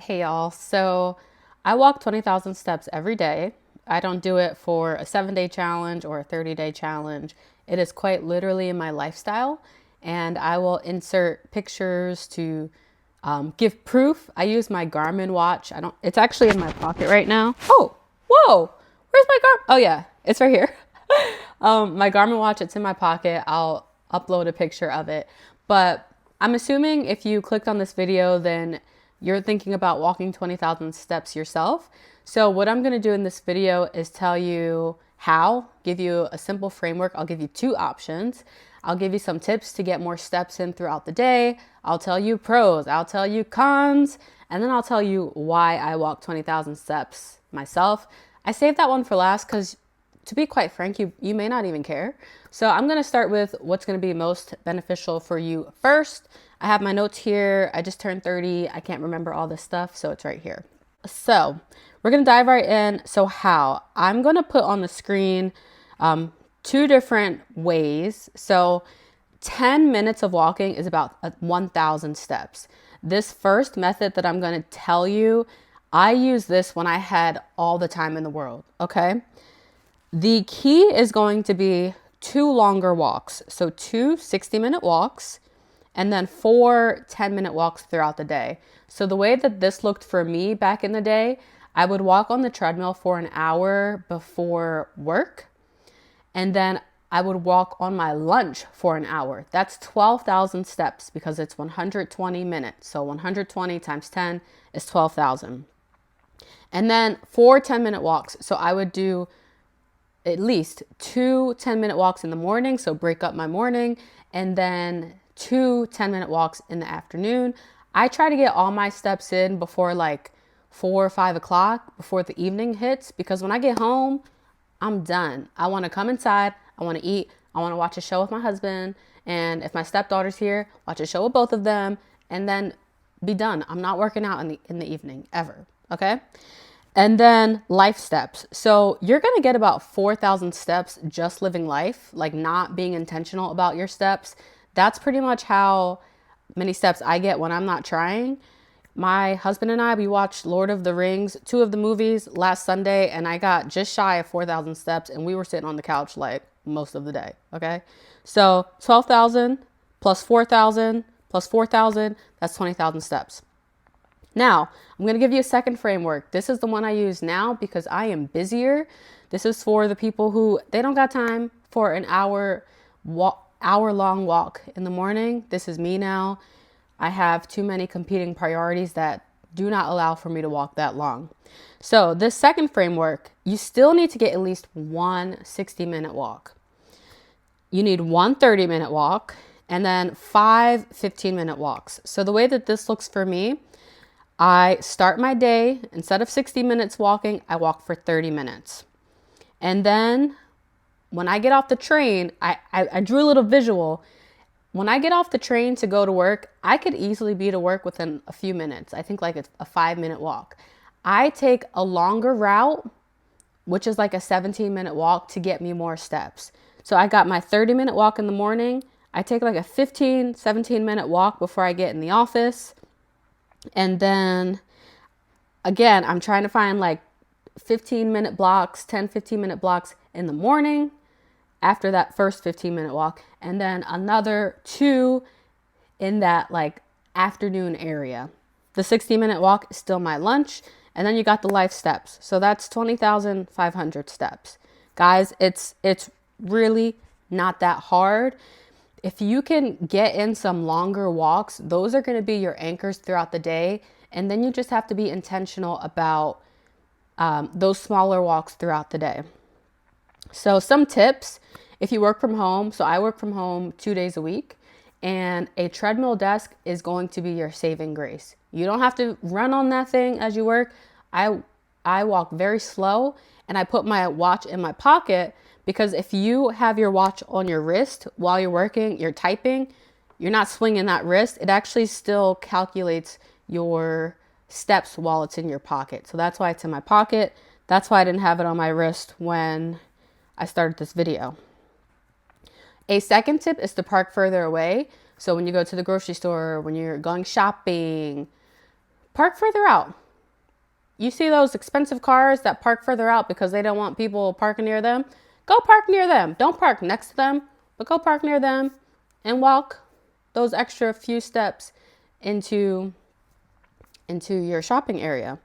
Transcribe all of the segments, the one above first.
Hey y'all. So I walk 20,000 steps every day. I don't do it for a 7-day challenge or a 30-day challenge. It is quite literally in my lifestyle. And I will insert pictures to give proof. I use my Garmin watch. It's actually in my pocket right now. Oh, whoa. Where's my Garmin? Oh, yeah, it's right here. My Garmin watch, it's in my pocket. I'll upload a picture of it. But I'm assuming if you clicked on this video, then you're thinking about walking 20,000 steps yourself. So what I'm going to do in this video is tell you how, give you a simple framework. I'll give you two options. I'll give you some tips to get more steps in throughout the day. I'll tell you pros, I'll tell you cons, and then I'll tell you why I walk 20,000 steps myself. I saved that one for last because, to be quite frank, you may not even care. So I'm going to start with what's going to be most beneficial for you first. I have my notes here. I just turned 30. I can't remember all this stuff, so it's right here. So we're going to dive right in. So how? I'm going to put on the screen two different ways. So 10 minutes of walking is about 1,000 steps. This first method that I'm going to tell you, I use this when I had all the time in the world, okay? The key is going to be two longer walks. So two 60-minute walks and then four 10-minute walks throughout the day. So the way that this looked for me back in the day, I would walk on the treadmill for an hour before work. And then I would walk on my lunch for an hour. That's 12,000 steps because it's 120 minutes. So 120 times 10 is 12,000. And then four 10-minute walks. So I would do at least two 10-minute walks in the morning. So break up my morning, and then two 10-minute walks in the afternoon. I try to get all my steps in before like 4 or 5 o'clock, before the evening hits, because when I get home, I'm done. I want to come inside. I want to eat. I want to watch a show with my husband. And if my stepdaughter's here, watch a show with both of them and then be done. I'm not working out in the evening ever. Okay. And then life steps. So you're going to get about 4,000 steps just living life, like not being intentional about your steps. That's pretty much how many steps I get when I'm not trying. My husband and I, we watched Lord of the Rings, 2 of the movies last Sunday, and I got just shy of 4,000 steps, and we were sitting on the couch like most of the day, okay? So 12,000 plus 4,000 plus 4,000, that's 20,000 steps. Now, I'm going to give you a second framework. This is the one I use now because I am busier. This is for the people who, they don't got time for an hour-long walk in the morning. This is me now. I have too many competing priorities that do not allow for me to walk that long. So this second framework, you still need to get at least one 60-minute walk. You need one 30-minute walk and then 5 15-minute walks. So the way that this looks for me, I start my day, instead of 60 minutes walking, I walk for 30 minutes. And then when I get off the train, I drew a little visual. When I get off the train to go to work, I could easily be to work within a few minutes. I think like a 5-minute walk. I take a longer route, which is like a 17-minute walk to get me more steps. So I got my 30-minute walk in the morning. I take like a 17-minute walk before I get in the office. And then again, I'm trying to find like 15-minute blocks, 15-minute blocks in the morning after that first 15-minute walk, and then another 2 in that like afternoon area. The 60-minute walk is still my lunch, and then you got the life steps. So that's 20,500 steps. Guys, it's really not that hard. If you can get in some longer walks, those are going to be your anchors throughout the day. And then you just have to be intentional about those smaller walks throughout the day. So some tips, if you work from home, so I work from home 2 days a week, and a treadmill desk is going to be your saving grace. You don't have to run on that thing as you work. I walk very slow, and I put my watch in my pocket, because if you have your watch on your wrist while you're working, you're typing, you're not swinging that wrist. It actually still calculates your steps while it's in your pocket. So that's why it's in my pocket. That's why I didn't have it on my wrist when I started this video. A second tip is to park further away. So when you go to the grocery store, when you're going shopping, Park further out. You see those expensive cars that park further out because they don't want people parking near them? Go park near them. Don't park next to them, but go park near them and walk those extra few steps into your shopping area.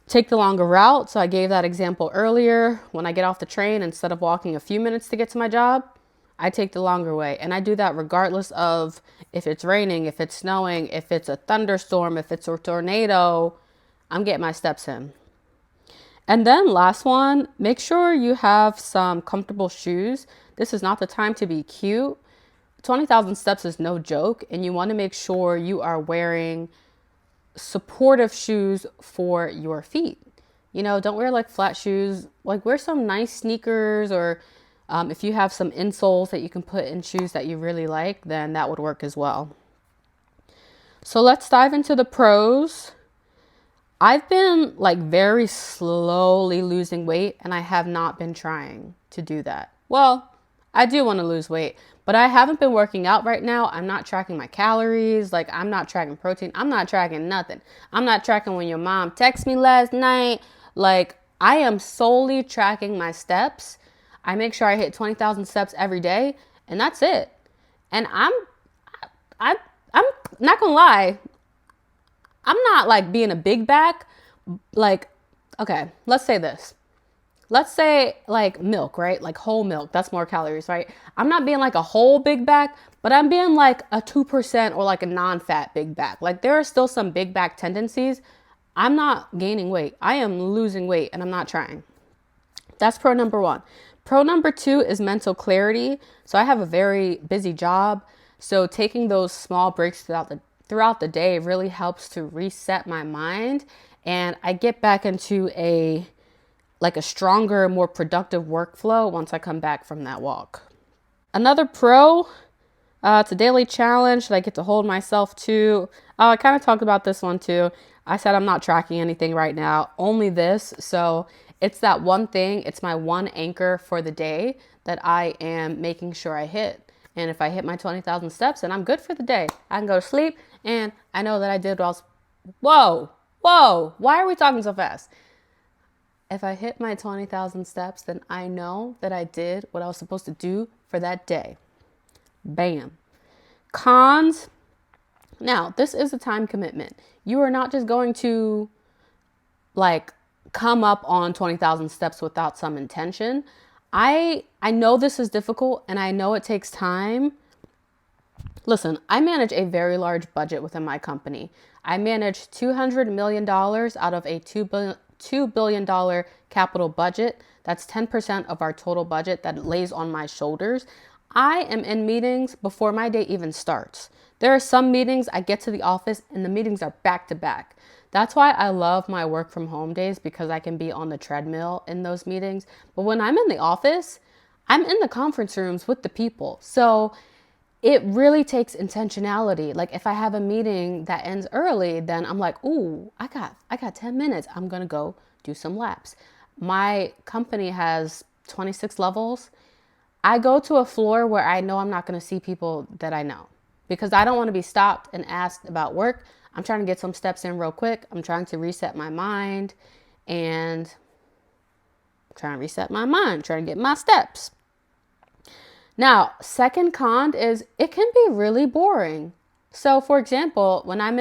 Take the longer route. So I gave that example earlier. When I get off the train, instead of walking a few minutes to get to my job, I take the longer way. And I do that regardless of if it's raining, if it's snowing, if it's a thunderstorm, if it's a tornado. I'm getting my steps in. And then last one, make sure you have some comfortable shoes. This is not the time to be cute. 20,000 steps is no joke, and you want to make sure you are wearing supportive shoes for your feet. You know, don't wear like flat shoes. Like, wear some nice sneakers, or if you have some insoles that you can put in shoes that you really like, then that would work as well. So let's dive into the pros. I've been like very slowly losing weight, and I have not been trying to do that. Well, I do want to lose weight, but I haven't been working out right now. I'm not tracking my calories. Like, I'm not tracking protein. I'm not tracking nothing. I'm not tracking when your mom texted me last night. Like, I am solely tracking my steps. I make sure I hit 20,000 steps every day, and that's it. And I'm not gonna lie. I'm not like being a big back. Like, okay, let's say this. Let's say like milk, right? Like whole milk. That's more calories, right? I'm not being like a whole big back, but I'm being like a 2% or like a non-fat big back. Like, there are still some big back tendencies. I'm not gaining weight. I am losing weight, and I'm not trying. That's pro number one. Pro number two is mental clarity. So I have a very busy job. So taking those small breaks throughout the day really helps to reset my mind, and I get back into a stronger, more productive workflow once I come back from that walk. Another pro, it's a daily challenge that I get to hold myself to. I kind of talked about this one too. I said I'm not tracking anything right now, only this. So it's that one thing, it's my one anchor for the day that I am making sure I hit. And if I hit my 20,000 steps, then I'm good for the day. I can go to sleep, and I know that I did what I was. Whoa, why are we talking so fast? If I hit my 20,000 steps, then I know that I did what I was supposed to do for that day. Bam. Cons. Now, this is a time commitment. You are not just going to like come up on 20,000 steps without some intention. I know this is difficult, and I know it takes time. Listen, I manage a very large budget within my company. I manage $200 million out of a $2 billion capital budget. That's 10% of our total budget that lays on my shoulders. I am in meetings before my day even starts. There are some meetings I get to the office and the meetings are back to back. That's why I love my work from home days, because I can be on the treadmill in those meetings. But when I'm in the office, I'm in the conference rooms with the people. So it really takes intentionality. Like, if I have a meeting that ends early, then I'm like, ooh, I got 10 minutes. I'm going to go do some laps. My company has 26 levels. I go to a floor where I know I'm not going to see people that I know, because I don't want to be stopped and asked about work. I'm trying to get some steps in real quick. I'm trying to reset my mind and trying to get my steps. Now, second con is it can be really boring. So for example, when I'm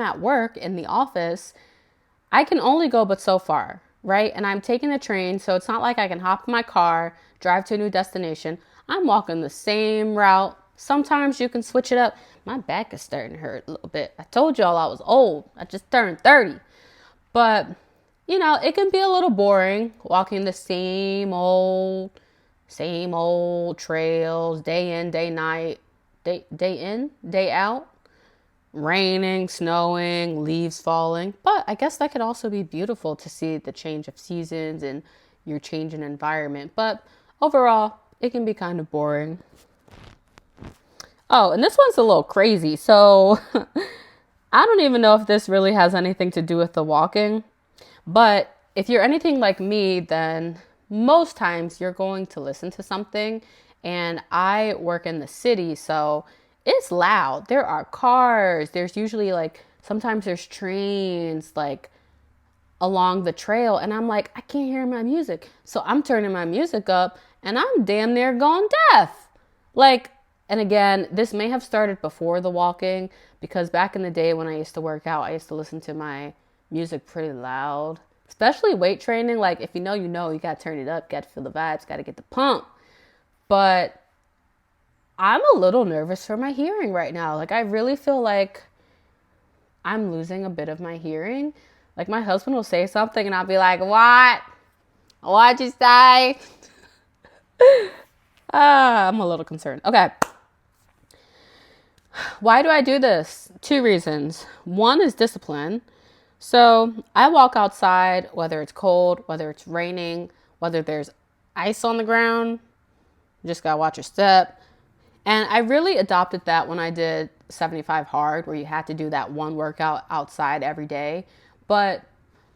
at work in the office, I can only go but so far, right? And I'm taking the train, so it's not like I can hop in my car, drive to a new destination. I'm walking the same route. Sometimes you can switch it up. My back is starting to hurt a little bit. I told y'all I was old. I just turned 30. But, it can be a little boring walking the same old trails, day in, day night, day in, day out, raining, snowing, leaves falling. But I guess that could also be beautiful to see the change of seasons and your change in environment. But overall, it can be kind of boring. Oh, and this one's a little crazy. So I don't even know if this really has anything to do with the walking, but if you're anything like me, then most times you're going to listen to something. And I work in the city, so it's loud. There are cars. There's usually like Sometimes there's trains like along the trail, and I'm like, I can't hear my music. So I'm turning my music up and I'm damn near going deaf. Like, and again, this may have started before the walking, because back in the day when I used to work out, I used to listen to my music pretty loud, especially weight training. Like, if you know, you got to turn it up, got to feel the vibes, got to get the pump. But I'm a little nervous for my hearing right now. Like, I really feel like I'm losing a bit of my hearing. Like, my husband will say something and I'll be like, what? What'd you say? I'm a little concerned. Okay. Why do I do this? 2 reasons. One is discipline. So I walk outside, whether it's cold, whether it's raining, whether there's ice on the ground. You just gotta watch your step. And I really adopted that when I did 75 hard, where you had to do that one workout outside every day. But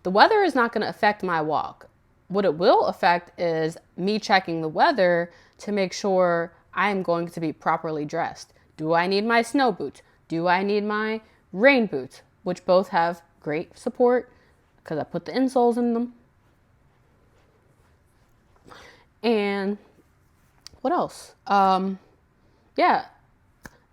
the weather is not going to affect my walk. What it will affect is me checking the weather to make sure I'm going to be properly dressed. Do I need my snow boots? Do I need my rain boots? Which both have great support because I put the insoles in them. And what else? Yeah,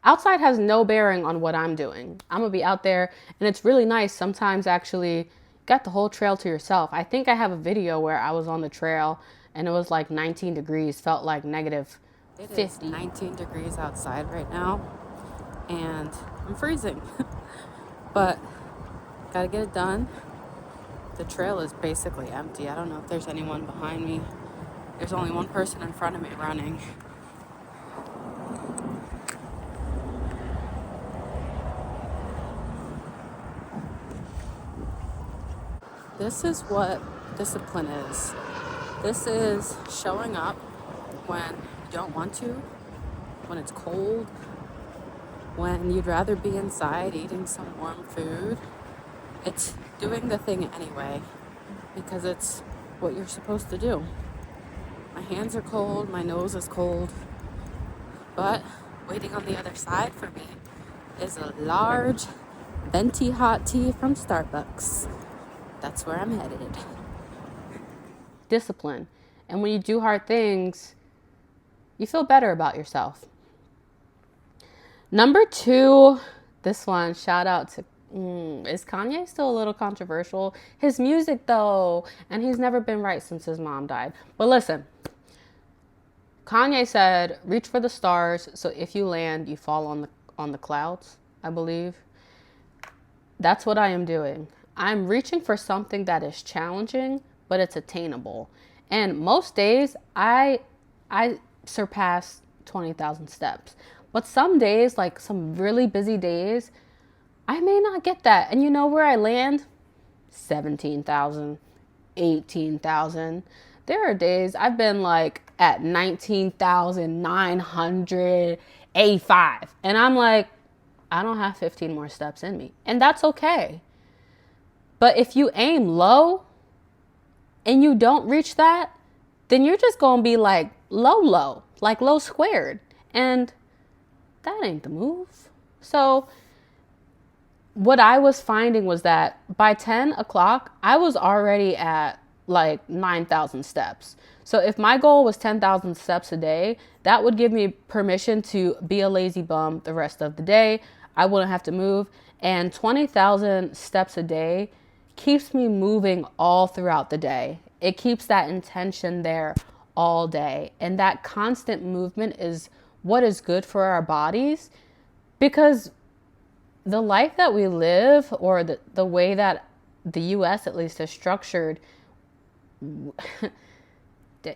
outside has no bearing on what I'm doing. I'm gonna be out there, and it's really nice. Sometimes actually got the whole trail to yourself. I think I have a video where I was on the trail and it was like 19 degrees, felt like negative 50. It is 19 degrees outside right now, and I'm freezing. But gotta get it done. The trail is basically empty. I don't know if there's anyone behind me. There's only one person in front of me running. This is what discipline is. This is showing up when you don't want to, when it's cold, when you'd rather be inside eating some warm food. It's doing the thing anyway because it's what you're supposed to do. My hands are cold, my nose is cold, but waiting on the other side for me is a large venti hot tea from Starbucks. That's where I'm headed. Discipline. And when you do hard things, you feel better about yourself. Number 2, this one, shout out to, is Kanye still a little controversial? His music though, and he's never been right since his mom died. But listen, Kanye said, reach for the stars, so if you land, you fall on the clouds, I believe. That's what I am doing. I'm reaching for something that is challenging, but it's attainable. And most days, I surpass 20,000 steps. But some days, like some really busy days, I may not get that. And you know where I land? 17,000, 18,000. There are days I've been like at 19,985. And I'm like, I don't have 15 more steps in me. And that's okay. But if you aim low and you don't reach that, then you're just going to be like low, like low squared. And that ain't the move. So what I was finding was that by 10 o'clock, I was already at like 9,000 steps. So if my goal was 10,000 steps a day, that would give me permission to be a lazy bum the rest of the day. I wouldn't have to move. And 20,000 steps a day keeps me moving all throughout the day. It keeps that intention there all day. And that constant movement is what is good for our bodies, because the life that we live, or the way that the US at least is structured, you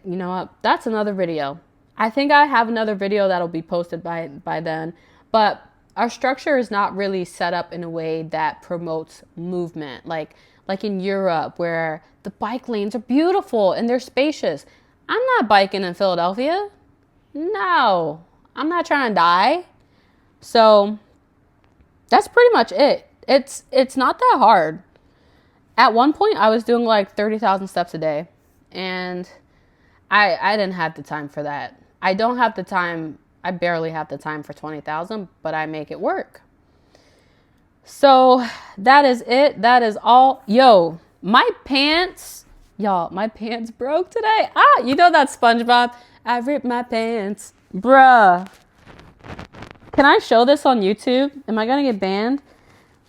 know what? That's another video. I think I have another video that'll be posted by then. But our structure is not really set up in a way that promotes movement. Like in Europe, where the bike lanes are beautiful and they're spacious. I'm not biking in Philadelphia. No, I'm not trying to die. So that's pretty much it. It's not that hard. At one point, I was doing like 30,000 steps a day, and I didn't have the time for that. I don't have the time. I barely have the time for 20,000, but I make it work. So that is it. That is all. Yo, my pants, y'all, my pants broke today. You know that SpongeBob? I ripped my pants. Bruh. Can I show this on YouTube? Am I going to get banned?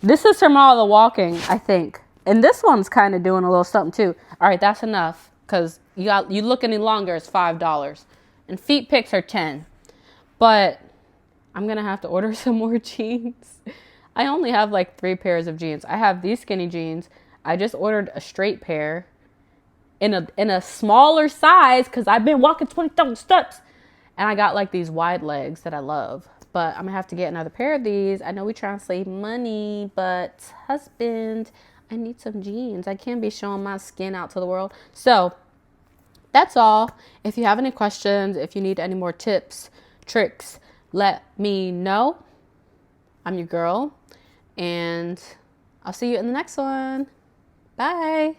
This is from all the walking, I think. And this one's kind of doing a little something too. All right, that's enough. Because you look any longer, it's $5. And feet pics are 10. But I'm going to have to order some more jeans. I only have like 3 pairs of jeans. I have these skinny jeans. I just ordered a straight pair in a smaller size because I've been walking 20,000 steps. And I got like these wide legs that I love. But I'm going to have to get another pair of these. I know we trying to save money, but husband, I need some jeans. I can't be showing my skin out to the world. So that's all. If you have any questions, if you need any more tips, tricks, let me know. I'm your girl. And I'll see you in the next one. Bye.